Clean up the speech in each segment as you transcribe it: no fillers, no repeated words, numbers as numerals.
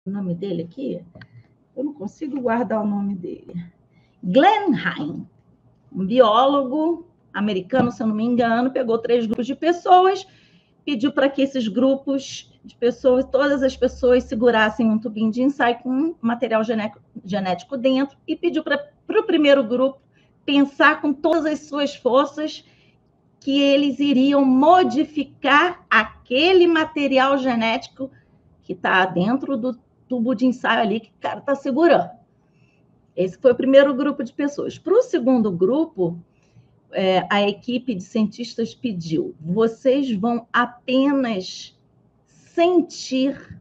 o nome dele aqui, eu não consigo guardar o nome dele. Glenheim, um biólogo americano, se eu não me engano, pegou 3 grupos de pessoas, pediu para que esses grupos de pessoas, todas as pessoas segurassem um tubinho de ensaio com material genético dentro e pediu para o primeiro grupo pensar com todas as suas forças que eles iriam modificar aquele material genético que está dentro do tubo de ensaio ali que o cara está segurando. Esse foi o primeiro grupo de pessoas. Para o segundo grupo, a equipe de cientistas pediu: vocês vão apenas sentir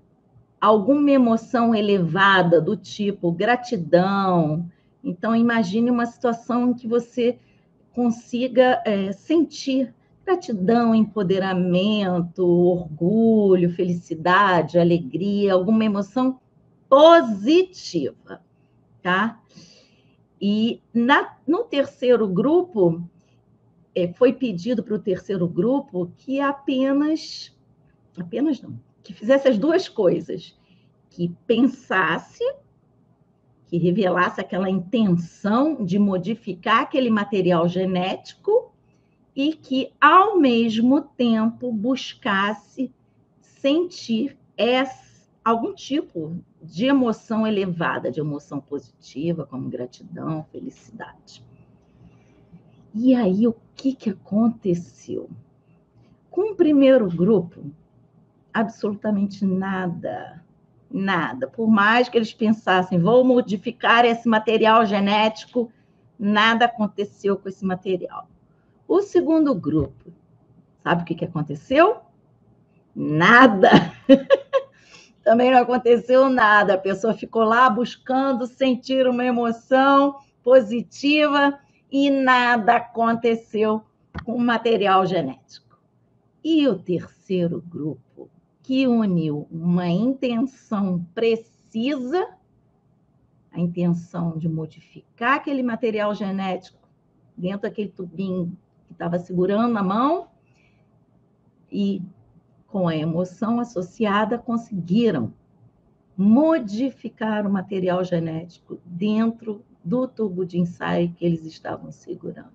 alguma emoção elevada do tipo gratidão. Então, imagine uma situação em que você consiga sentir gratidão, empoderamento, orgulho, felicidade, alegria, alguma emoção positiva, tá? E no terceiro grupo, foi pedido para o terceiro grupo que apenas não, que fizesse as 2 coisas, que pensasse, que revelasse aquela intenção de modificar aquele material genético e que, ao mesmo tempo, buscasse sentir algum tipo de emoção elevada, de emoção positiva, como gratidão, felicidade. E aí, o que aconteceu? Com o primeiro grupo, absolutamente nada. Por mais que eles pensassem, vou modificar esse material genético, nada aconteceu com esse material. O segundo grupo, sabe o que aconteceu? Nada. Também não aconteceu nada. A pessoa ficou lá buscando sentir uma emoção positiva e nada aconteceu com o material genético. E o terceiro grupo, que uniu uma intenção precisa, a intenção de modificar aquele material genético dentro daquele tubinho que estava segurando na mão, e com a emoção associada, conseguiram modificar o material genético dentro do tubo de ensaio que eles estavam segurando.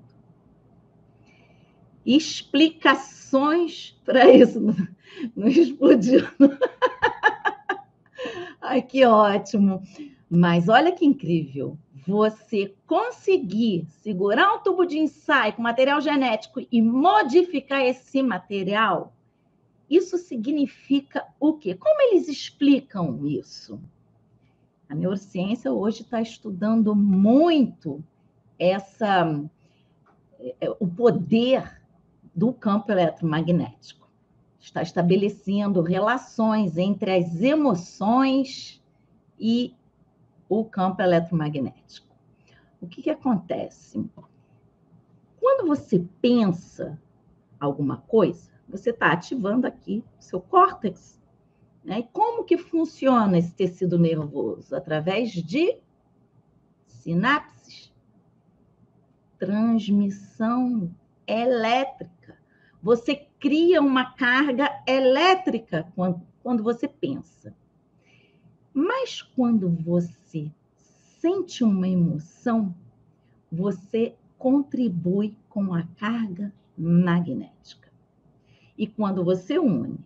Explicações para isso não explodiu. Ai, que ótimo! Mas olha que incrível, você conseguir segurar um tubo de ensaio com material genético e modificar esse material, isso significa o quê? Como eles explicam isso? A neurociência hoje está estudando muito o poder do campo eletromagnético. Está estabelecendo relações entre as emoções e o campo eletromagnético. O que acontece? Quando você pensa alguma coisa, você está ativando aqui o seu córtex. Né? E como que funciona esse tecido nervoso? Através de sinapses. Transmissão elétrica. Você cria uma carga elétrica quando você pensa. Mas quando você sente uma emoção, você contribui com a carga magnética. E quando você une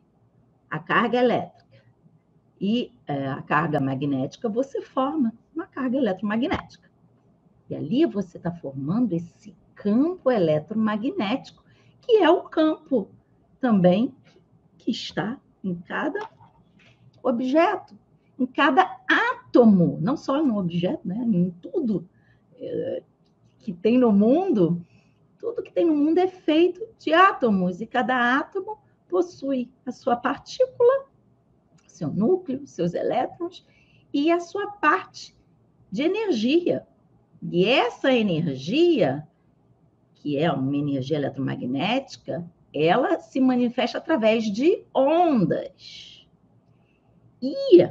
a carga elétrica e a carga magnética, você forma uma carga eletromagnética. E ali você está formando esse campo eletromagnético, que é o campo também que está em cada objeto, em cada átomo, não só no objeto, né? Em tudo que tem no mundo. Tudo que tem no mundo é feito de átomos, e cada átomo possui a sua partícula, seu núcleo, seus elétrons, e a sua parte de energia. E essa energia, que é uma energia eletromagnética, ela se manifesta através de ondas. E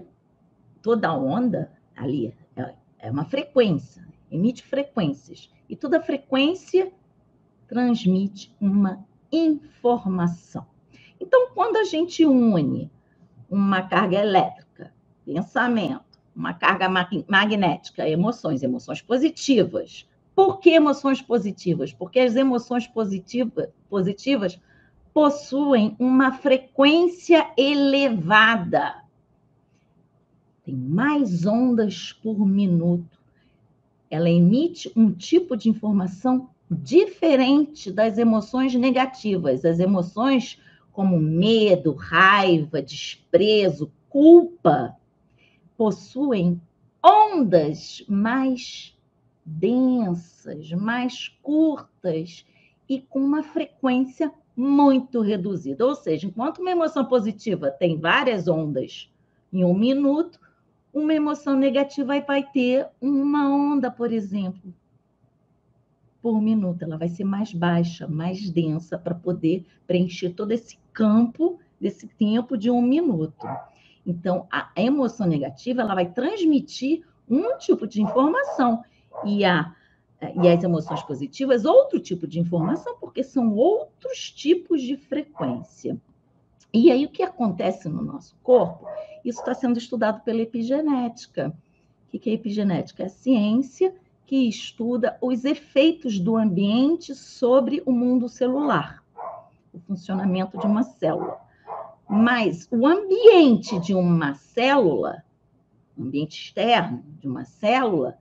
toda onda ali é uma frequência, emite frequências. E toda frequência transmite uma informação. Então, quando a gente une uma carga elétrica pensamento, uma carga magnética, emoções positivas. Por que emoções positivas? Porque as emoções positivas possuem uma frequência elevada. Tem mais ondas por minuto. Ela emite um tipo de informação diferente das emoções negativas. As emoções como medo, raiva, desprezo, culpa, possuem ondas mais densas, mais curtas e com uma frequência muito reduzida. Ou seja, enquanto uma emoção positiva tem várias ondas em um minuto, uma emoção negativa vai ter uma onda, por exemplo, por minuto. Ela vai ser mais baixa, mais densa, para poder preencher todo esse campo desse tempo de um minuto. Então, a emoção negativa ela vai transmitir um tipo de informação e as emoções positivas outro tipo de informação, porque são outros tipos de frequência. E aí, o que acontece no nosso corpo? Isso está sendo estudado pela epigenética. O que é epigenética? É a ciência que estuda os efeitos do ambiente sobre o mundo celular, o funcionamento de uma célula. Mas o ambiente de uma célula, o ambiente externo de uma célula,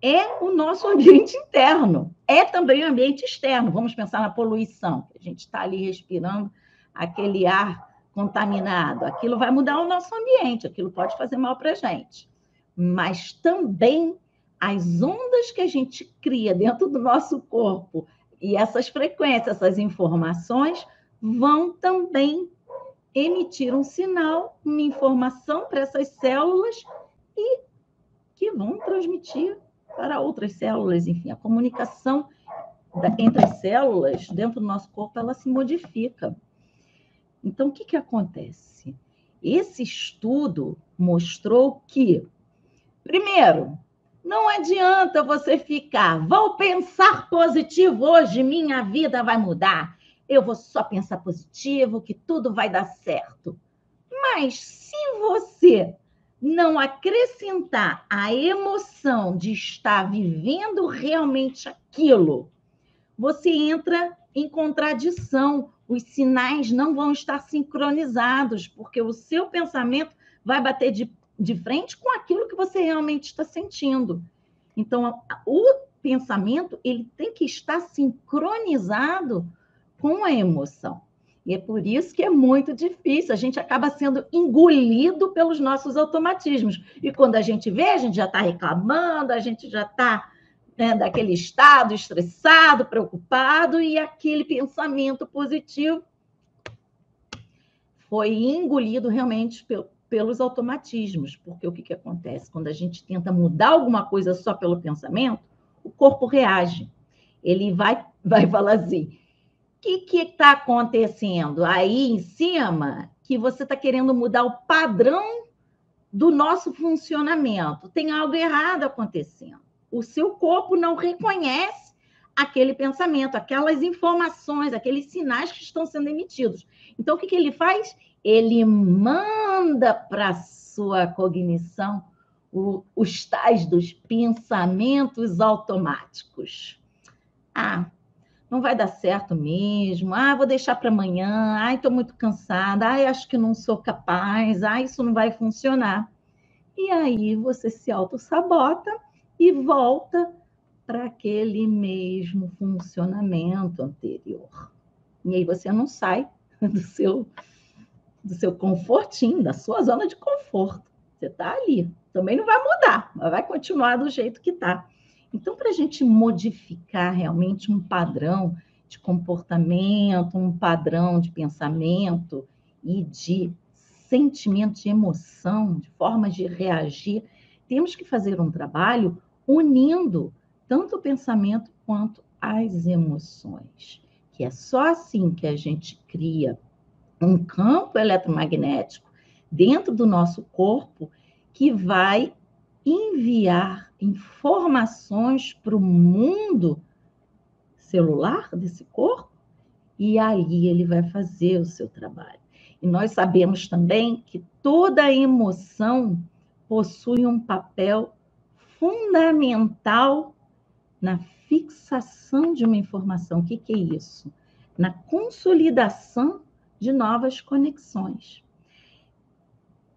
é o nosso ambiente interno. É também o ambiente externo. Vamos pensar na poluição. A gente está ali respirando aquele ar contaminado. Aquilo vai mudar o nosso ambiente. Aquilo pode fazer mal para a gente. Mas também as ondas que a gente cria dentro do nosso corpo e essas frequências, essas informações, vão também emitir um sinal, uma informação para essas células e que vão transmitir para outras células. Enfim, a comunicação entre as células dentro do nosso corpo, ela se modifica. Então, o que acontece? Esse estudo mostrou que, primeiro, não adianta você ficar, vou pensar positivo hoje, minha vida vai mudar. Eu vou só pensar positivo, que tudo vai dar certo. Mas se você não acrescentar a emoção de estar vivendo realmente aquilo, você entra em contradição. Os sinais não vão estar sincronizados, porque o seu pensamento vai bater de frente com aquilo que você realmente está sentindo. Então, o pensamento ele tem que estar sincronizado com a emoção. E é por isso que é muito difícil. A gente acaba sendo engolido pelos nossos automatismos. E quando a gente vê, a gente já está reclamando, a gente já está daquele estado estressado, preocupado, e aquele pensamento positivo foi engolido realmente pelos automatismos. Porque o que acontece? Quando a gente tenta mudar alguma coisa só pelo pensamento, o corpo reage. Ele vai falar assim, o que está acontecendo aí em cima que você está querendo mudar o padrão do nosso funcionamento? Tem algo errado acontecendo. O seu corpo não reconhece aquele pensamento, aquelas informações, aqueles sinais que estão sendo emitidos. Então, o que ele faz? Ele manda para a sua cognição os tais dos pensamentos automáticos. Não vai dar certo mesmo. Vou deixar para amanhã. Estou muito cansada. Acho que não sou capaz. Isso não vai funcionar. E aí você se autossabota e volta para aquele mesmo funcionamento anterior. E aí você não sai do seu confortinho, da sua zona de conforto. Você está ali. Também não vai mudar, mas vai continuar do jeito que está. Então, para a gente modificar realmente um padrão de comportamento, um padrão de pensamento e de sentimento, de emoção, de formas de reagir, temos que fazer um trabalho unindo tanto o pensamento quanto as emoções. Que é só assim que a gente cria um campo eletromagnético dentro do nosso corpo que vai enviar informações para o mundo celular desse corpo e ali ele vai fazer o seu trabalho. E nós sabemos também que toda emoção possui um papel fundamental na fixação de uma informação. O que é isso? Na consolidação de novas conexões.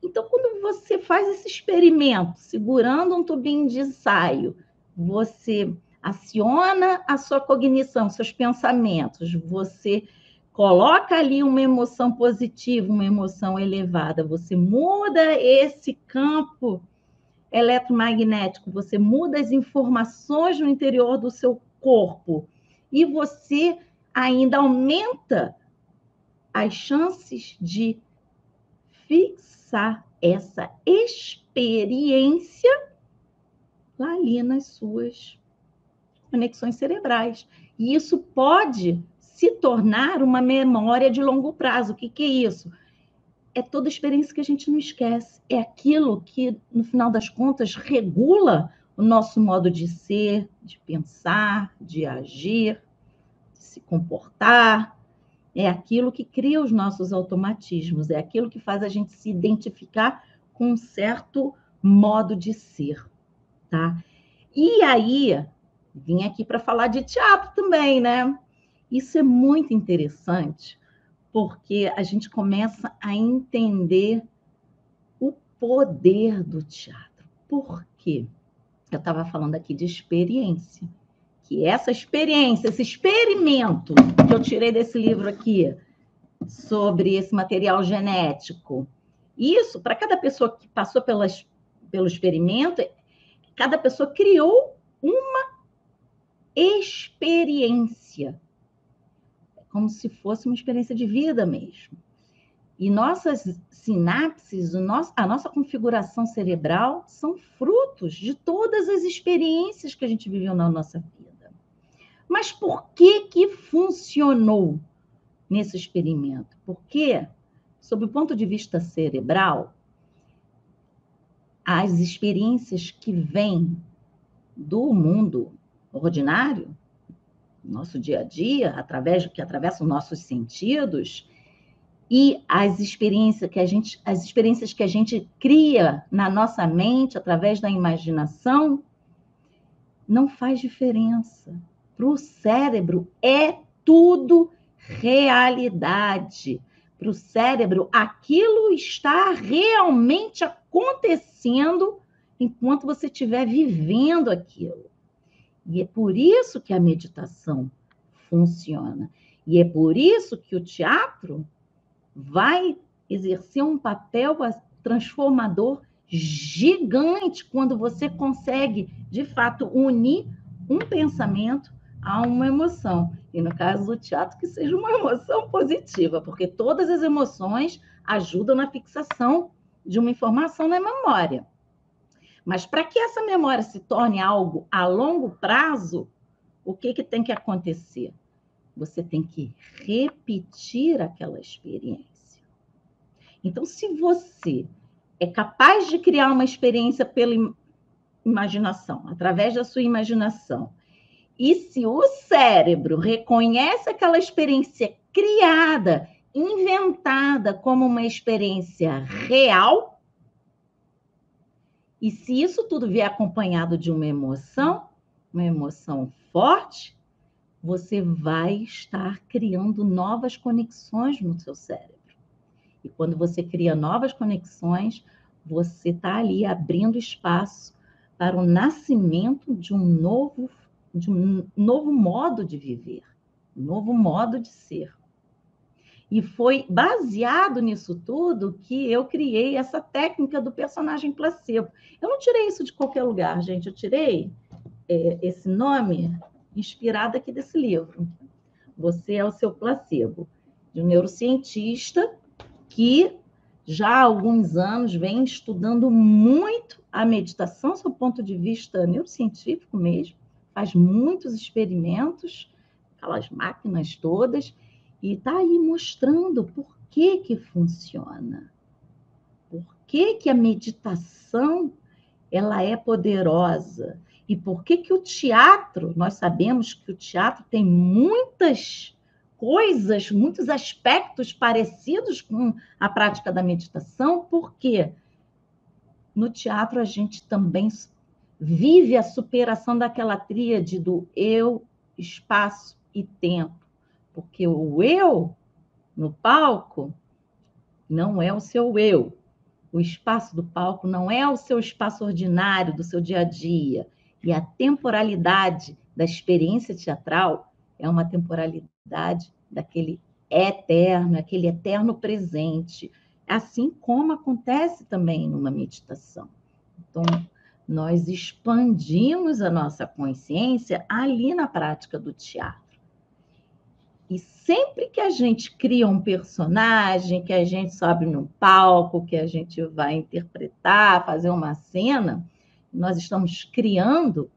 Então, quando você faz esse experimento, segurando um tubinho de ensaio, você aciona a sua cognição, seus pensamentos, você coloca ali uma emoção positiva, uma emoção elevada, você muda esse campo eletromagnético, você muda as informações no interior do seu corpo e você ainda aumenta as chances de fixar essa experiência lá ali nas suas conexões cerebrais. E isso pode se tornar uma memória de longo prazo. O que é isso? É toda experiência que a gente não esquece. É aquilo que, no final das contas, regula o nosso modo de ser, de pensar, de agir, de se comportar. É aquilo que cria os nossos automatismos, é aquilo que faz a gente se identificar com um certo modo de ser, tá? E aí, vim aqui para falar de teatro também, né? Isso é muito interessante, porque a gente começa a entender o poder do teatro. Por quê? Eu estava falando aqui de experiência, que essa experiência, esse experimento que eu tirei desse livro aqui, sobre esse material genético, isso, para cada pessoa que passou pelo experimento, cada pessoa criou uma experiência, como se fosse uma experiência de vida mesmo. E nossas sinapses, a nossa configuração cerebral são frutos de todas as experiências que a gente viveu na nossa vida. Mas por que funcionou nesse experimento? Porque, sob o ponto de vista cerebral, as experiências que vêm do mundo ordinário, nosso dia a dia, que atravessam nossos sentidos, e as experiências que a gente cria na nossa mente através da imaginação, não faz diferença. Para o cérebro é tudo realidade. Para o cérebro, aquilo está realmente acontecendo enquanto você estiver vivendo aquilo. E é por isso que a meditação funciona. E é por isso que o teatro vai exercer um papel transformador gigante quando você consegue, de fato, unir um pensamento a uma emoção. E no caso do teatro, que seja uma emoção positiva, porque todas as emoções ajudam na fixação de uma informação na memória. Mas para que essa memória se torne algo a longo prazo, o que tem que acontecer? Você tem que repetir aquela experiência. Então, se você é capaz de criar uma experiência pela imaginação, através da sua imaginação, e se o cérebro reconhece aquela experiência criada, inventada como uma experiência real, e se isso tudo vier acompanhado de uma emoção forte, você vai estar criando novas conexões no seu cérebro. E quando você cria novas conexões, você está ali abrindo espaço para o nascimento de um novo modo de viver, um novo modo de ser. E foi baseado nisso tudo que eu criei essa técnica do personagem placebo. Eu não tirei isso de qualquer lugar, gente. Eu tirei esse nome inspirado aqui desse livro. Você é o seu placebo, de um neurocientista que já há alguns anos vem estudando muito a meditação, do ponto de vista neurocientífico mesmo, faz muitos experimentos, aquelas máquinas todas, e está aí mostrando por que funciona. Por que a meditação ela é poderosa. E por que o teatro, nós sabemos que o teatro tem muitas coisas, muitos aspectos parecidos com a prática da meditação, por quê? no teatro a gente também vive a superação daquela tríade do eu, espaço e tempo. Porque o eu, no palco, não é o seu eu. O espaço do palco não é o seu espaço ordinário do seu dia a dia. E a temporalidade da experiência teatral é uma temporalidade daquele eterno, aquele eterno presente, assim como acontece também numa meditação. Então, nós expandimos a nossa consciência ali na prática do teatro. E sempre que a gente cria um personagem, que a gente sobe no palco, que a gente vai interpretar, fazer uma cena, nós estamos criando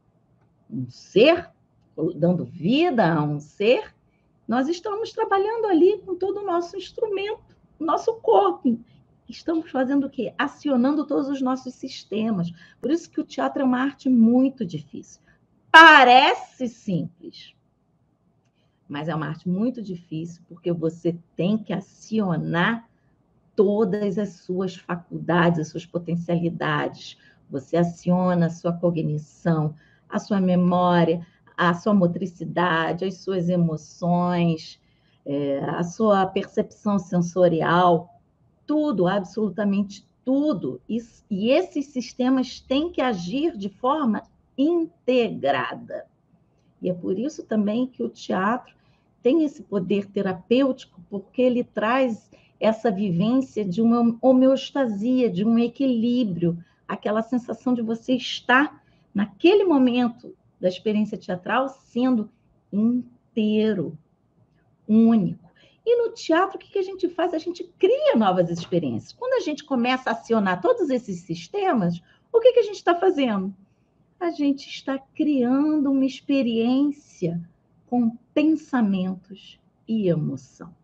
um ser, dando vida a um ser, nós estamos trabalhando ali com todo o nosso instrumento, nosso corpo. Estamos fazendo o quê? Acionando todos os nossos sistemas. Por isso que o teatro é uma arte muito difícil. Parece simples, mas é uma arte muito difícil, porque você tem que acionar todas as suas faculdades, as suas potencialidades. Você aciona a sua cognição, a sua memória, a sua motricidade, as suas emoções, a sua percepção sensorial, tudo, absolutamente tudo. E esses sistemas têm que agir de forma integrada. E é por isso também que o teatro tem esse poder terapêutico, porque ele traz essa vivência de uma homeostasia, de um equilíbrio, aquela sensação de você estar, naquele momento da experiência teatral, sendo inteiro, único. E no teatro, o que a gente faz? A gente cria novas experiências. Quando a gente começa a acionar todos esses sistemas, o que a gente está fazendo? A gente está criando uma experiência com pensamentos e emoção.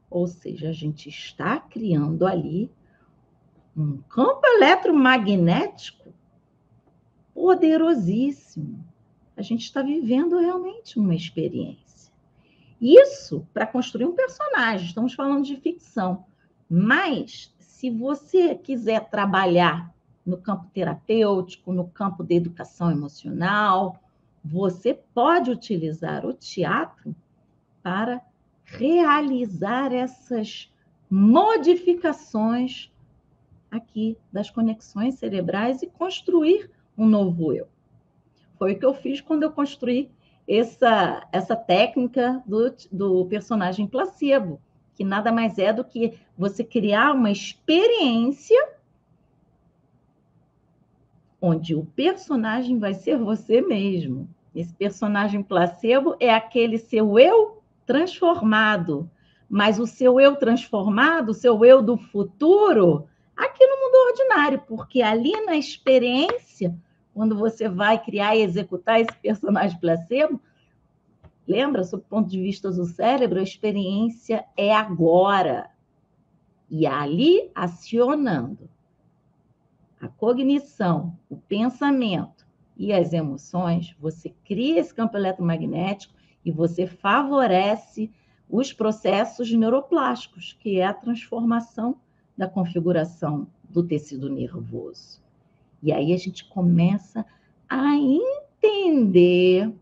Ou seja, a gente está criando ali um campo eletromagnético poderosíssimo. A gente está vivendo realmente uma experiência. Isso para construir um personagem, estamos falando de ficção. Mas, se você quiser trabalhar no campo terapêutico, no campo da educação emocional, você pode utilizar o teatro para realizar essas modificações aqui das conexões cerebrais e construir um novo eu. Foi o que eu fiz quando eu construí essa técnica do personagem placebo, que nada mais é do que você criar uma experiência onde o personagem vai ser você mesmo. Esse personagem placebo é aquele seu eu transformado. Mas o seu eu transformado, o seu eu do futuro, aqui no mundo ordinário, porque ali na experiência, quando você vai criar e executar esse personagem placebo, lembra, sob o ponto de vista do cérebro, a experiência é agora. E ali, acionando a cognição, o pensamento e as emoções, você cria esse campo eletromagnético e você favorece os processos neuroplásticos, que é a transformação da configuração do tecido nervoso. E aí a gente começa a entender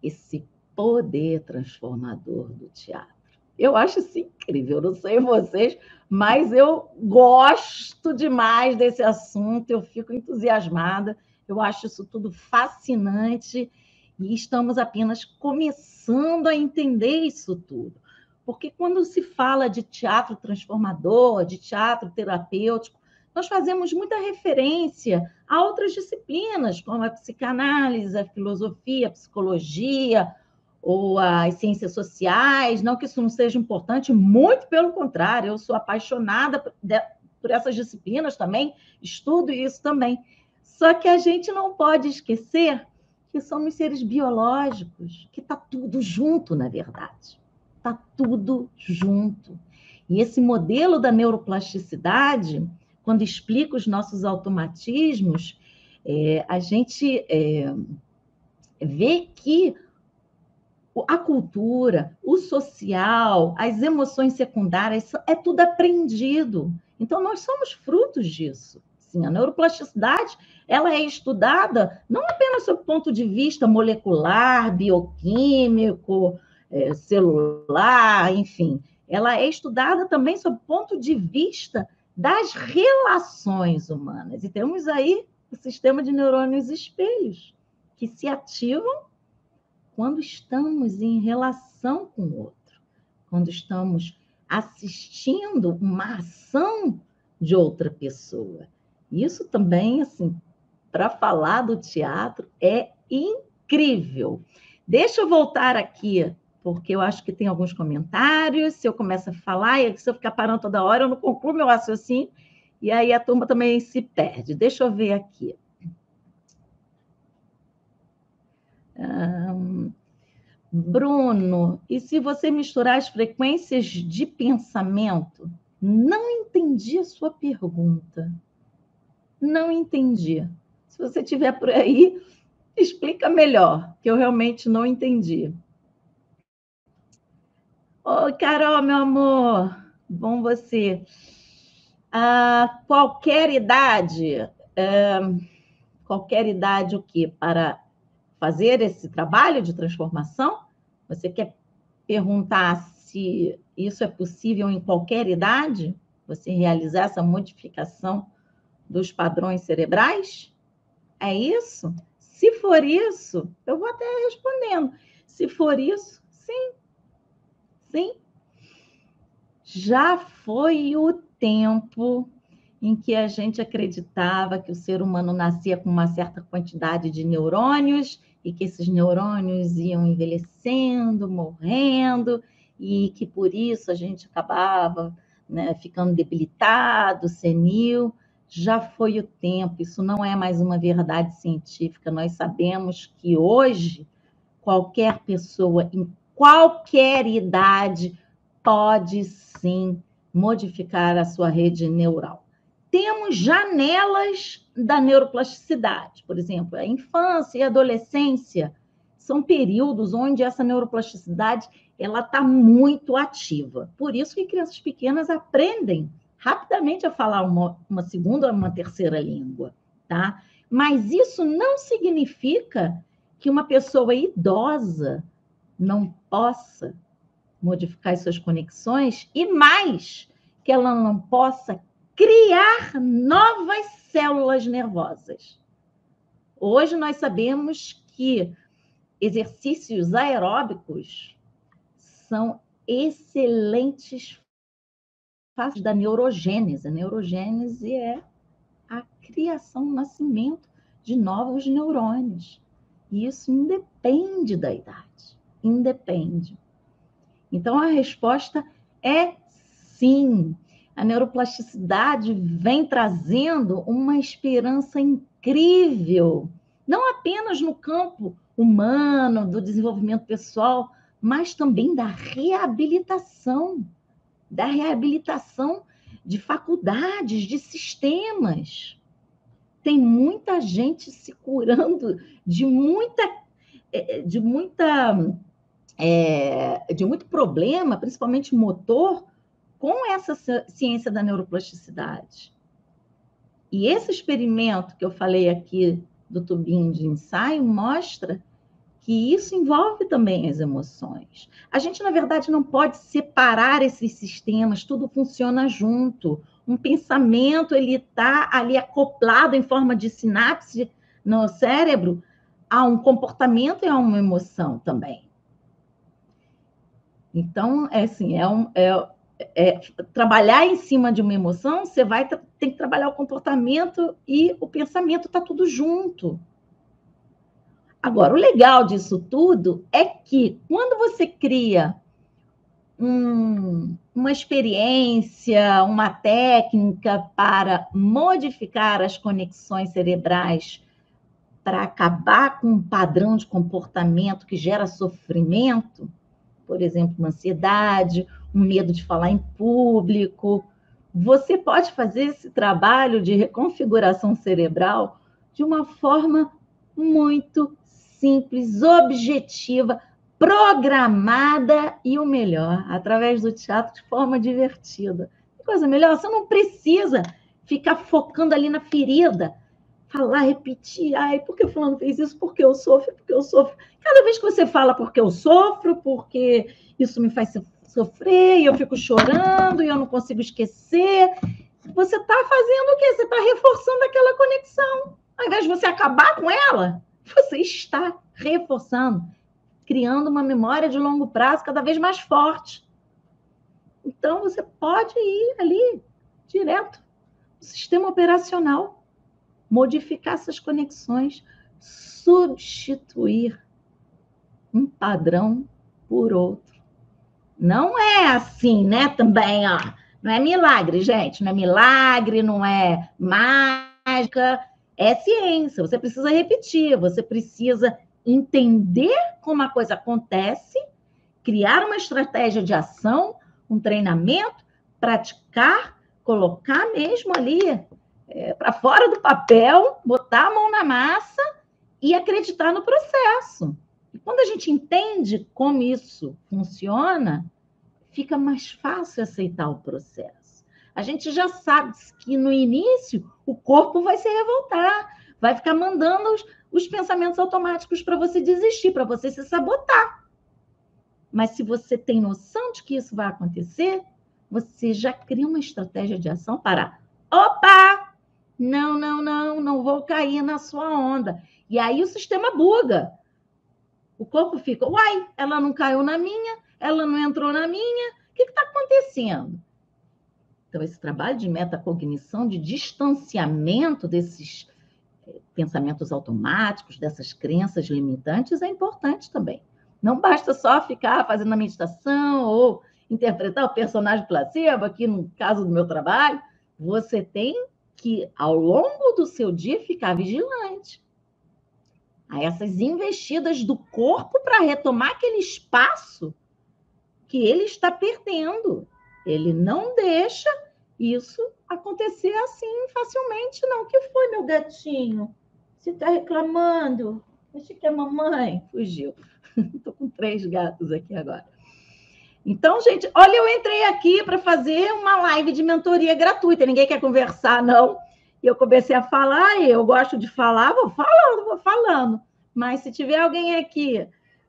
esse poder transformador do teatro. Eu acho isso incrível, eu não sei vocês, mas eu gosto demais desse assunto, eu fico entusiasmada, eu acho isso tudo fascinante e estamos apenas começando a entender isso tudo. Porque quando se fala de teatro transformador, de teatro terapêutico, nós fazemos muita referência a outras disciplinas, como a psicanálise, a filosofia, a psicologia, ou as ciências sociais, não que isso não seja importante, muito pelo contrário, eu sou apaixonada por essas disciplinas também, estudo isso também. Só que a gente não pode esquecer que somos seres biológicos, que está tudo junto, na verdade. Está tudo junto. E esse modelo da neuroplasticidade, quando explica os nossos automatismos, a gente vê que a cultura, o social, as emoções secundárias, é tudo aprendido. Então, nós somos frutos disso. sim. A neuroplasticidade, ela é estudada não apenas sob o ponto de vista molecular, bioquímico, celular, enfim. Ela é estudada também sob o ponto de vista das relações humanas. E temos aí o sistema de neurônios espelhos, que se ativam quando estamos em relação com o outro, quando estamos assistindo uma ação de outra pessoa. Isso também, assim, para falar do teatro, é incrível. Deixa eu voltar aqui, porque eu acho que tem alguns comentários. Se eu começo a falar, e se eu ficar parando toda hora, eu não concluo meu raciocínio, e aí a turma também se perde. Deixa eu ver aqui. Bruno, e se você misturar as frequências de pensamento? Não entendi a sua pergunta. Não entendi. Se você tiver por aí, explica melhor, que eu realmente não entendi. Oi, Carol, meu amor. Bom você. Qualquer idade o quê? Para fazer esse trabalho de transformação? Você quer perguntar se isso é possível em qualquer idade? Você realizar essa modificação dos padrões cerebrais? É isso? Se for isso, eu vou até respondendo. Se for isso, sim. Sim. Já foi o tempo em que a gente acreditava que o ser humano nascia com uma certa quantidade de neurônios e que esses neurônios iam envelhecendo, morrendo, e que por isso a gente acabava, né, ficando debilitado, senil. Já foi o tempo, isso não é mais uma verdade científica. Nós sabemos que hoje qualquer pessoa, em qualquer idade, pode sim modificar a sua rede neural. Temos janelas da neuroplasticidade, por exemplo, a infância e a adolescência são períodos onde essa neuroplasticidade ela está muito ativa. Por isso que crianças pequenas aprendem rapidamente a falar uma segunda ou uma terceira língua, tá? Mas isso não significa que uma pessoa idosa não possa modificar as suas conexões e mais, que ela não possa criar novas células nervosas. Hoje nós sabemos que exercícios aeróbicos são excelentes fases da neurogênese. A neurogênese é a criação, o nascimento de novos neurônios. E isso independe da idade. Independe. Então, a resposta é sim. A neuroplasticidade vem trazendo uma esperança incrível, não apenas no campo humano, do desenvolvimento pessoal, mas também da reabilitação de faculdades, de sistemas. Tem muita gente se curando de muito problema, principalmente motor, com essa ciência da neuroplasticidade. E esse experimento que eu falei aqui do tubinho de ensaio mostra que isso envolve também as emoções. A gente, na verdade, não pode separar esses sistemas, tudo funciona junto. Um pensamento, ele está ali acoplado em forma de sinapse no cérebro a um comportamento e a uma emoção também. Então, trabalhar em cima de uma emoção, você tem que trabalhar o comportamento e o pensamento, está tudo junto. Agora, o legal disso tudo é que quando você cria uma experiência, uma técnica para modificar as conexões cerebrais, para acabar com um padrão de comportamento que gera sofrimento, por exemplo, uma ansiedade, um medo de falar em público, você pode fazer esse trabalho de reconfiguração cerebral de uma forma muito simples, objetiva, programada e o melhor, através do teatro de forma divertida. Que coisa melhor, você não precisa ficar focando ali na ferida, falar, repetir, ai, por que fulano fez isso? Porque eu sofro, porque eu sofro. Cada vez que você fala porque eu sofro, porque isso me faz sofrer, e eu fico chorando, e eu não consigo esquecer, você está fazendo o quê? Você está reforçando aquela conexão. Ao invés de você acabar com ela, você está reforçando, criando uma memória de longo prazo cada vez mais forte. Então, você pode ir ali, direto, no sistema operacional, modificar essas conexões, substituir um padrão por outro. Não é assim, né? Também, ó. Não é milagre, gente. Não é milagre, não é mágica. É ciência. Você precisa repetir, você precisa entender como a coisa acontece, criar uma estratégia de ação, um treinamento, praticar, colocar mesmo ali para fora do papel, botar a mão na massa e acreditar no processo. E quando a gente entende como isso funciona, fica mais fácil aceitar o processo. A gente já sabe que no início o corpo vai se revoltar, vai ficar mandando os pensamentos automáticos para você desistir, para você se sabotar. Mas se você tem noção de que isso vai acontecer, você já cria uma estratégia de ação para, opa, não vou cair na sua onda. E aí o sistema buga. O corpo fica, uai, ela não caiu na minha, ela não entrou na minha, o que está acontecendo? Então, esse trabalho de metacognição, de distanciamento desses pensamentos automáticos, dessas crenças limitantes, é importante também. Não basta só ficar fazendo a meditação ou interpretar o personagem placebo, aqui no caso do meu trabalho. Você tem que, ao longo do seu dia, ficar vigilante a essas investidas do corpo para retomar aquele espaço que ele está perdendo. Ele não deixa isso acontecer assim facilmente, não. O que foi, meu gatinho? Você está reclamando? Acho que a mamãe fugiu. Estou com 3 gatos aqui agora. Então, gente, olha, eu entrei aqui para fazer uma live de mentoria gratuita. Ninguém quer conversar, não. E eu comecei a falar, e eu gosto de falar, vou falando. Mas se tiver alguém aqui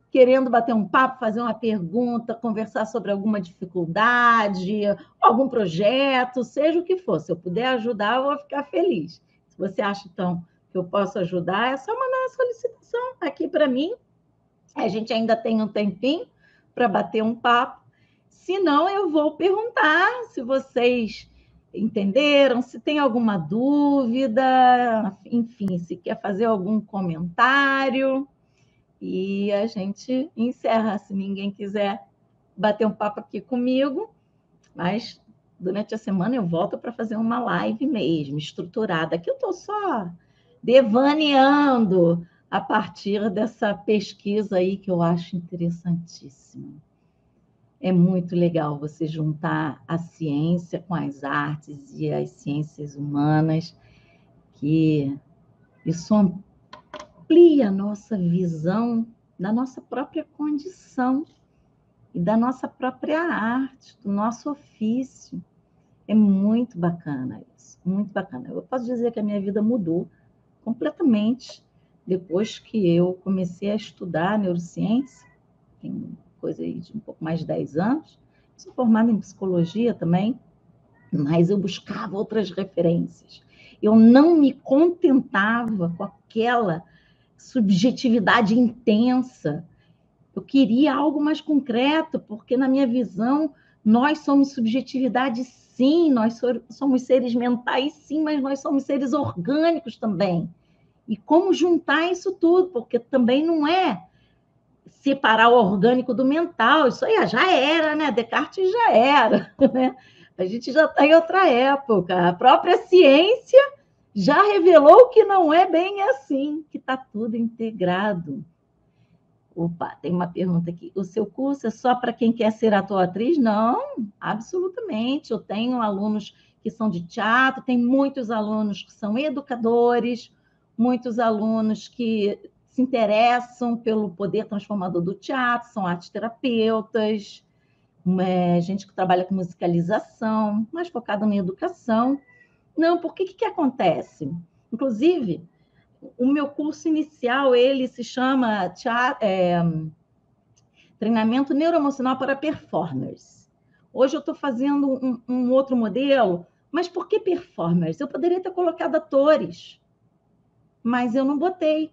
querendo bater um papo, fazer uma pergunta, conversar sobre alguma dificuldade, algum projeto, seja o que for, se eu puder ajudar, eu vou ficar feliz. Se você acha, então, que eu posso ajudar, é só mandar uma solicitação aqui para mim. A gente ainda tem um tempinho para bater um papo. Se não, eu vou perguntar se vocês entenderam, se tem alguma dúvida, enfim, se quer fazer algum comentário. E a gente encerra, se ninguém quiser bater um papo aqui comigo. Mas durante a semana eu volto para fazer uma live mesmo, estruturada. Aqui eu estou só devaneando a partir dessa pesquisa aí que eu acho interessantíssima. É muito legal você juntar a ciência com as artes e as ciências humanas, que isso amplia a nossa visão da nossa própria condição e da nossa própria arte, do nosso ofício. É muito bacana isso, muito bacana. Eu posso dizer que a minha vida mudou completamente depois que eu comecei a estudar neurociência, tem coisa aí de um pouco mais de 10 anos. Sou formada em psicologia também, mas eu buscava outras referências. Eu não me contentava com aquela subjetividade intensa. Eu queria algo mais concreto, porque, na minha visão, nós somos subjetividade, sim, nós somos seres mentais, sim, mas nós somos seres orgânicos também. E como juntar isso tudo? Porque também não é separar o orgânico do mental, isso aí já era, né? Descartes já era, né? A gente já está em outra época. A própria ciência já revelou que não é bem assim, que está tudo integrado. Opa, tem uma pergunta aqui. O seu curso é só para quem quer ser ator ou atriz? Não, absolutamente. Eu tenho alunos que são de teatro, tem muitos alunos que são educadores, muitos alunos que se interessam pelo poder transformador do teatro, são arteterapeutas, gente que trabalha com musicalização, mais focada na educação. Não, porque que acontece? Inclusive, o meu curso inicial, ele se chama Treinamento Neuroemocional para Performers. Hoje eu estou fazendo um outro modelo, mas por que performers? Eu poderia ter colocado atores, mas eu não botei.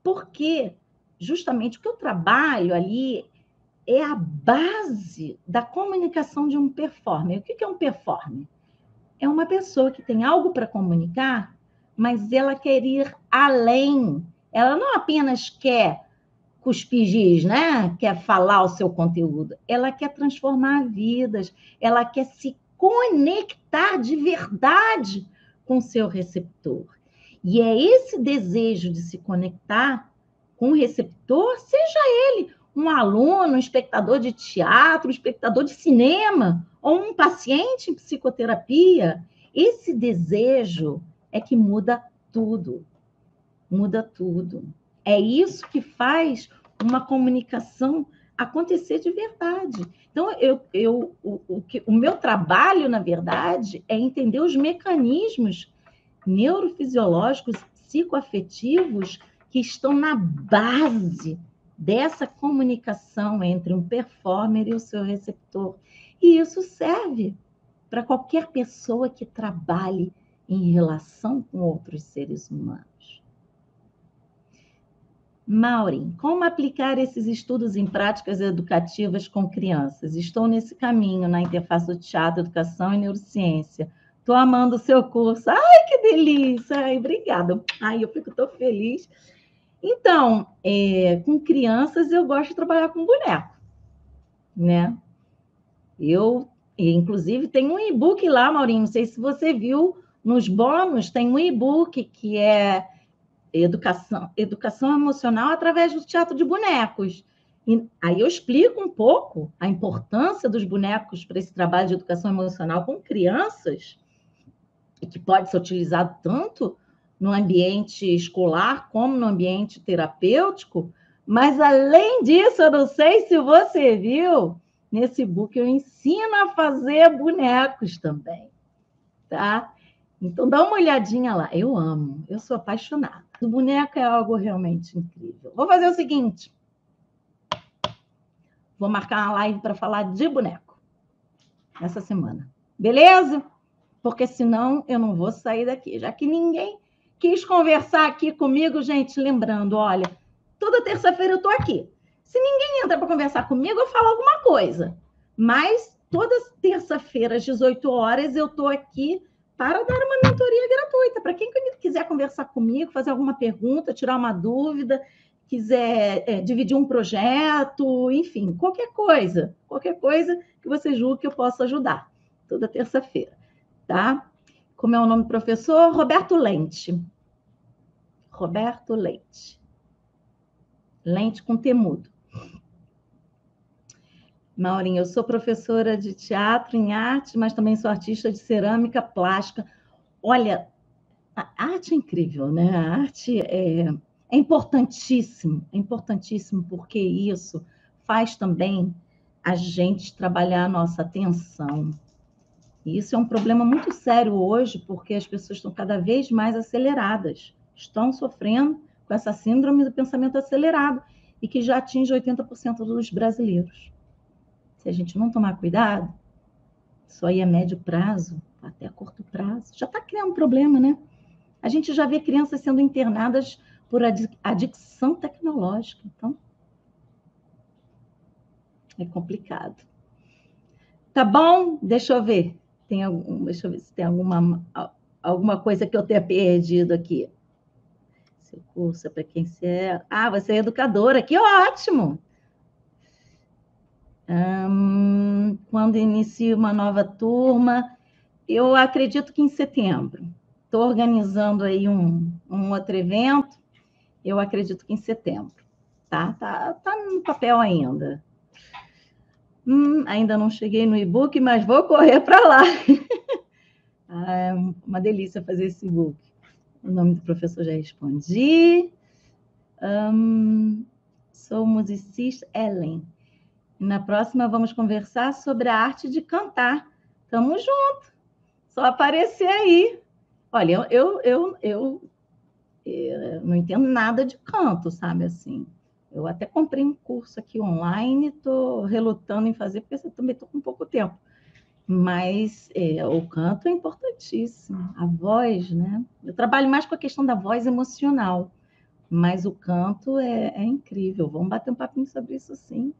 Porque justamente o que eu trabalho ali é a base da comunicação de um performer. O que é um performer? É uma pessoa que tem algo para comunicar, mas ela quer ir além. Ela não apenas quer cuspir giz, né? Quer falar o seu conteúdo. Ela quer transformar vidas. Ela quer se conectar de verdade com o seu receptor. E é esse desejo de se conectar com o receptor, seja ele um aluno, um espectador de teatro, um espectador de cinema, ou um paciente em psicoterapia, esse desejo é que muda tudo. Muda tudo. É isso que faz uma comunicação acontecer de verdade. Então, o meu trabalho, na verdade, é entender os mecanismos neurofisiológicos, psicoafetivos que estão na base dessa comunicação entre um performer e o seu receptor. E isso serve para qualquer pessoa que trabalhe em relação com outros seres humanos. Maureen, como aplicar esses estudos em práticas educativas com crianças? Estou nesse caminho, na interface do teatro, educação e neurociência. Estou amando o seu curso. Ai, que delícia! Ai, obrigada. Ai, eu fico tão feliz. Então, com crianças, eu gosto de trabalhar com boneco, né? Inclusive, tem um e-book lá, Maurinho, não sei se você viu, nos bônus tem um e-book que é educação emocional através do teatro de bonecos. E aí eu explico um pouco a importância dos bonecos para esse trabalho de educação emocional com crianças, e que pode ser utilizado tanto no ambiente escolar como no ambiente terapêutico. Mas, além disso, eu não sei se você viu, nesse book eu ensino a fazer bonecos também, tá? Então, dá uma olhadinha lá. Eu amo, eu sou apaixonada. O boneco é algo realmente incrível. Vou fazer o seguinte. Vou marcar uma live para falar de boneco essa semana. Beleza? Porque senão eu não vou sair daqui. Já que ninguém quis conversar aqui comigo, gente, lembrando, olha, toda terça-feira eu estou aqui. Se ninguém entra para conversar comigo, eu falo alguma coisa. Mas toda terça-feira, às 18 horas, eu estou aqui para dar uma mentoria gratuita. Para quem quiser conversar comigo, fazer alguma pergunta, tirar uma dúvida, quiser dividir um projeto, enfim, qualquer coisa que você julgue que eu possa ajudar. Toda terça-feira, tá? Como é o nome do professor? Roberto Lente. Roberto Lente. Lente com temudo. Maurinho, eu sou professora de teatro em arte, mas também sou artista de cerâmica plástica. Olha, a arte é incrível, né? A arte é importantíssimo porque isso faz também a gente trabalhar a nossa atenção. E isso é um problema muito sério hoje, porque as pessoas estão cada vez mais aceleradas, estão sofrendo com essa síndrome do pensamento acelerado, e que já atinge 80% dos brasileiros. Se a gente não tomar cuidado, isso aí a médio prazo, até a curto prazo, já está criando um problema, né? A gente já vê crianças sendo internadas por adicção tecnológica. Então, é complicado. Tá bom? Deixa eu ver. Deixa eu ver se tem alguma coisa que eu tenha perdido aqui. Seu curso é para quem você é. Ah, você é educadora. Que ótimo! Quando inicia uma nova turma, eu acredito que em setembro. Estou organizando aí um outro evento, eu acredito que em setembro. Tá no papel ainda. Ainda não cheguei no e-book, mas vou correr para lá. É uma delícia fazer esse e-book. O nome do professor já respondi. Sou musicista, Ellen. Na próxima vamos conversar sobre a arte de cantar. Tamo junto. Só aparecer aí. Olha, eu não entendo nada de canto, sabe, assim. Eu até comprei um curso aqui online, estou relutando em fazer, porque eu também estou com pouco tempo. Mas o canto é importantíssimo, a voz, né? Eu trabalho mais com a questão da voz emocional, mas o canto é incrível. Vamos bater um papinho sobre isso, sim.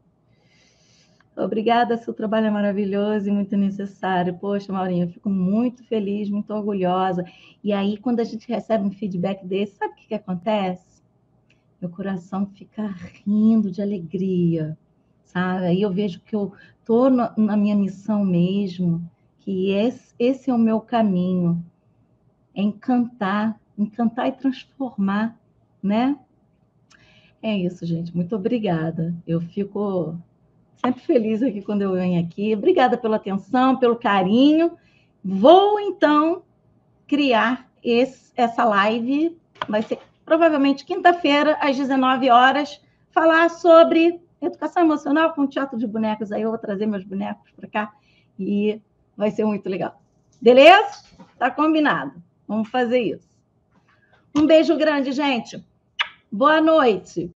Obrigada, seu trabalho é maravilhoso e muito necessário. Poxa, Maurinho, eu fico muito feliz, muito orgulhosa. E aí, quando a gente recebe um feedback desse, sabe o que acontece? Meu coração fica rindo de alegria, sabe? Aí eu vejo que eu estou na minha missão mesmo, que esse é o meu caminho, é encantar e transformar, né? É isso, gente. Muito obrigada. Eu fico sempre feliz aqui quando eu venho aqui. Obrigada pela atenção, pelo carinho. Vou, então, criar essa live. Vai ser provavelmente quinta-feira, às 19 horas, falar sobre educação emocional com teatro de bonecos. Aí eu vou trazer meus bonecos para cá e vai ser muito legal. Beleza? Tá combinado. Vamos fazer isso. Um beijo grande, gente. Boa noite.